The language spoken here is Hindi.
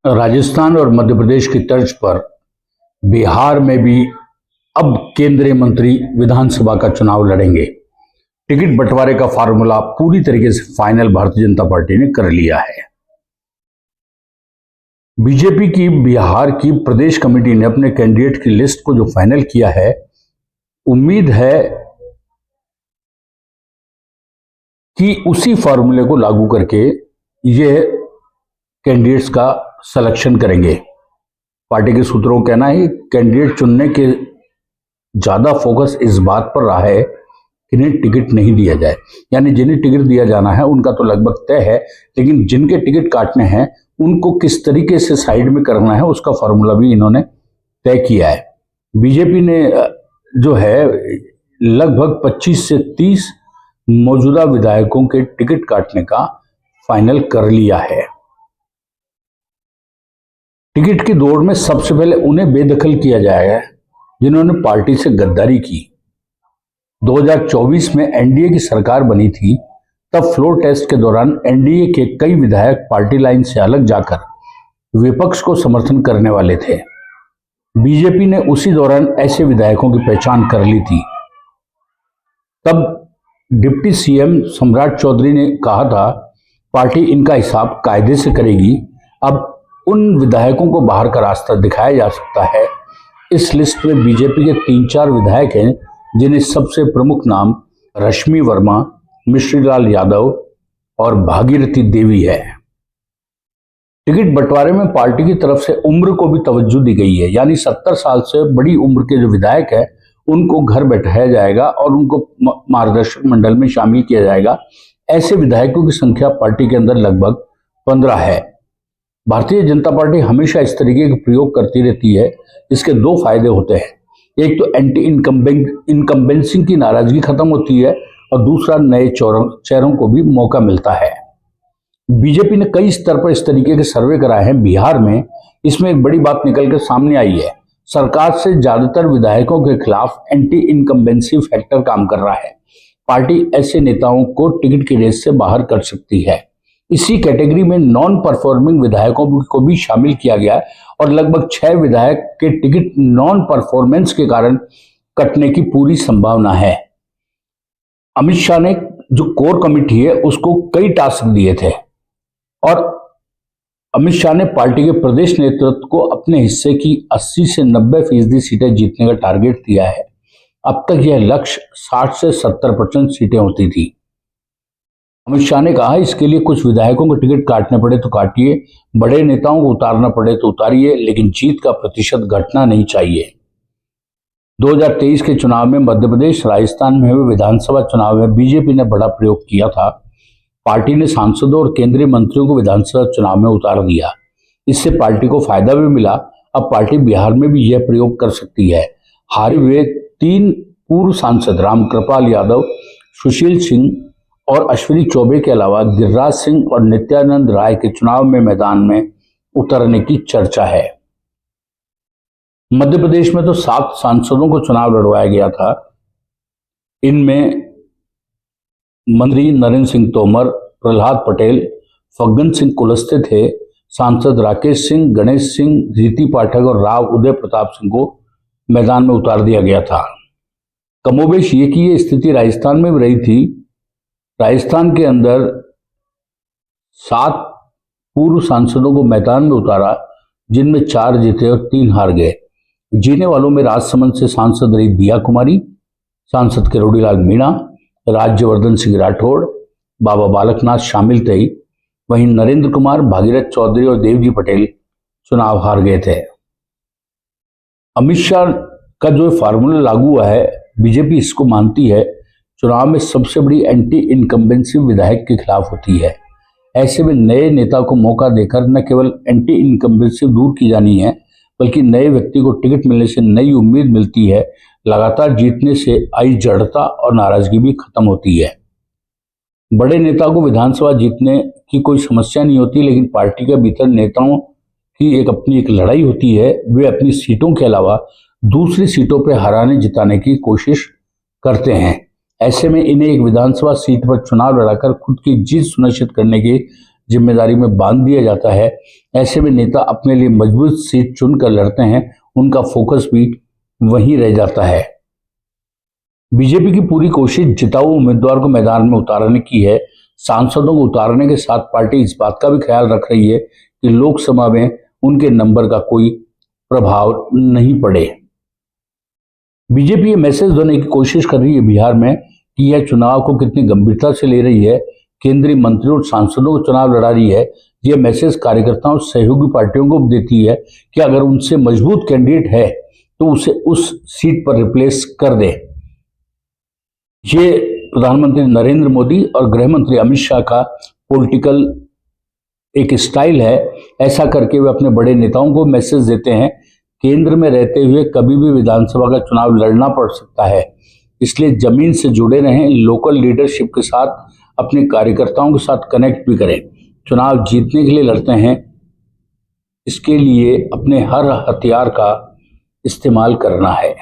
राजस्थान और मध्य प्रदेश की तर्ज पर बिहार में भी अब केंद्रीय मंत्री विधानसभा का चुनाव लड़ेंगे। टिकट बंटवारे का फार्मूला पूरी तरीके से फाइनल भारतीय जनता पार्टी ने कर लिया है। बीजेपी की बिहार की प्रदेश कमेटी ने अपने कैंडिडेट की लिस्ट को जो फाइनल किया है, उम्मीद है कि उसी फार्मूले को लागू करके ये कैंडिडेट्स का सिलेक्शन करेंगे। पार्टी के सूत्रों का कहना है कैंडिडेट चुनने के ज्यादा फोकस इस बात पर रहा है कि इन्हें टिकट नहीं दिया जाए, यानी जिन्हें टिकट दिया जाना है उनका तो लगभग तय है, लेकिन जिनके टिकट काटने हैं उनको किस तरीके से साइड में करना है उसका फॉर्मूला भी इन्होंने तय किया है। बीजेपी ने जो है लगभग 25 से 30 मौजूदा विधायकों के टिकट काटने का फाइनल कर लिया है। टिकट की दौड़ में सबसे पहले उन्हें बेदखल किया जाएगा जिन्होंने पार्टी से गद्दारी की। 2024 में एनडीए की सरकार बनी थी, तब फ्लोर टेस्ट के दौरान एनडीए के कई विधायक पार्टी लाइन से अलग जाकर विपक्ष को समर्थन करने वाले थे। बीजेपी ने उसी दौरान ऐसे विधायकों की पहचान कर ली थी। तब डिप्टी सीएम सम्राट चौधरी ने कहा था पार्टी इनका हिसाब कायदे से करेगी। अब उन विधायकों को बाहर का रास्ता दिखाया जा सकता है। इस लिस्ट में बीजेपी के 3-4 विधायक हैं, जिन्हें सबसे प्रमुख नाम रश्मि वर्मा, मिश्रीलाल यादव और भागीरथी देवी है। टिकट बंटवारे में पार्टी की तरफ से उम्र को भी तवज्जो दी गई है, यानी 70 साल से बड़ी उम्र के जो विधायक है उनको घर बैठाया जाएगा और उनको मार्गदर्शक मंडल में शामिल किया जाएगा। ऐसे विधायकों की संख्या पार्टी के अंदर लगभग 15 है। भारतीय जनता पार्टी हमेशा इस तरीके के प्रयोग करती रहती है। इसके 2 फायदे होते हैं, एक तो एंटी इनकम्बेंसी की नाराजगी खत्म होती है और दूसरा नए चेहरों को भी मौका मिलता है। बीजेपी ने कई स्तर पर इस तरीके के सर्वे कराए हैं। बिहार में इसमें एक बड़ी बात निकल कर सामने आई है, सरकार से ज्यादातर विधायकों के खिलाफ एंटी इनकम्बेंसी फैक्टर काम कर रहा है। पार्टी ऐसे नेताओं को टिकट की रेस से बाहर कर सकती है। इसी कैटेगरी में नॉन परफॉर्मिंग विधायकों को भी शामिल किया गया है और लगभग 6 विधायक के टिकट नॉन परफॉर्मेंस के कारण कटने की पूरी संभावना है। अमित शाह ने जो कोर कमेटी है उसको कई टास्क दिए थे और अमित शाह ने पार्टी के प्रदेश नेतृत्व को अपने हिस्से की 80 से 90% सीटें जीतने का टारगेट दिया है। अब तक यह लक्ष्य 60 से 70% सीटें होती थी। अमित शाह ने कहा इसके लिए कुछ विधायकों को टिकट काटने पड़े तो काटिए, बड़े नेताओं को उतारना पड़े तो उतारिए, लेकिन जीत का प्रतिशत घटना नहीं चाहिए। 2023 के चुनाव में मध्य प्रदेश, राजस्थान में हुए विधानसभा चुनाव में बीजेपी ने बड़ा प्रयोग किया था। पार्टी ने सांसदों और केंद्रीय मंत्रियों को विधानसभा चुनाव में उतार दिया। इससे पार्टी को फायदा भी मिला। अब पार्टी बिहार में भी यह प्रयोग कर सकती है। हारे हुए 3 पूर्व सांसद रामकृपाल यादव, सुशील सिंह और अश्विनी चौबे के अलावा गिरिराज सिंह और नित्यानंद राय के चुनाव में मैदान में उतरने की चर्चा है। मध्य प्रदेश में तो 7 सांसदों को चुनाव लड़वाया गया था। इनमें मंत्री नरेंद्र सिंह तोमर, प्रहलाद पटेल, फग्गन सिंह कुलस्ते थे। सांसद राकेश सिंह, गणेश सिंह, रीति पाठक और राव उदय प्रताप सिंह को मैदान में उतार दिया गया था। कमोबेश ये की स्थिति राजस्थान में भी रही थी। राजस्थान के अंदर 7 पूर्व सांसदों को मैदान में उतारा, जिनमें 4 जीते और 3 हार गए। जीने वालों में राजसमंद से सांसद रही दिया कुमारी, सांसद किरोड़ीलाल मीणा, राज्यवर्धन सिंह राठौड़, बाबा बालकनाथ शामिल थे। वहीं नरेंद्र कुमार, भागीरथ चौधरी और देवजी पटेल चुनाव हार गए थे। अमित शाह का जो फार्मूला लागू हुआ है, बीजेपी इसको मानती है चुनाव में सबसे बड़ी एंटी इनकम्बेंसी विधायक के खिलाफ होती है। ऐसे में नए नेता को मौका देकर न केवल एंटी इनकम्बेंसी दूर की जानी है, बल्कि नए व्यक्ति को टिकट मिलने से नई उम्मीद मिलती है। लगातार जीतने से आई जड़ता और नाराजगी भी खत्म होती है। बड़े नेता को विधानसभा जीतने की कोई समस्या नहीं होती, लेकिन पार्टी के भीतर नेताओं की अपनी एक लड़ाई होती है। वे अपनी सीटों के अलावा दूसरी सीटों पर हराने जिताने की कोशिश करते हैं। ऐसे में इन्हें एक विधानसभा सीट पर चुनाव लड़ाकर खुद की जीत सुनिश्चित करने की जिम्मेदारी में बांध दिया जाता है। ऐसे में नेता अपने लिए मजबूत सीट चुनकर लड़ते हैं, उनका फोकस भी वहीं रह जाता है। बीजेपी की पूरी कोशिश जिताऊ उम्मीदवार को मैदान में उतारने की है। सांसदों को उतारने के साथ पार्टी इस बात का भी ख्याल रख रही है कि लोकसभा में उनके नंबर का कोई प्रभाव नहीं पड़े। बीजेपी ये मैसेज देने की कोशिश कर रही है बिहार में कि यह चुनाव को कितनी गंभीरता से ले रही है, केंद्रीय मंत्रियों और सांसदों को चुनाव लड़ा रही है। यह मैसेज कार्यकर्ताओं सहयोगी पार्टियों को देती है कि अगर उनसे मजबूत कैंडिडेट है तो उसे उस सीट पर रिप्लेस कर दे। ये प्रधानमंत्री नरेंद्र मोदी और गृह मंत्री अमित शाह का पॉलिटिकल एक स्टाइल है। ऐसा करके वे अपने बड़े नेताओं को मैसेज देते हैं, केंद्र में रहते हुए कभी भी विधानसभा का चुनाव लड़ना पड़ सकता है, इसलिए जमीन से जुड़े रहें, लोकल लीडरशिप के साथ अपने कार्यकर्ताओं के साथ कनेक्ट भी करें। चुनाव जीतने के लिए लड़ते हैं, इसके लिए अपने हर हथियार का इस्तेमाल करना है।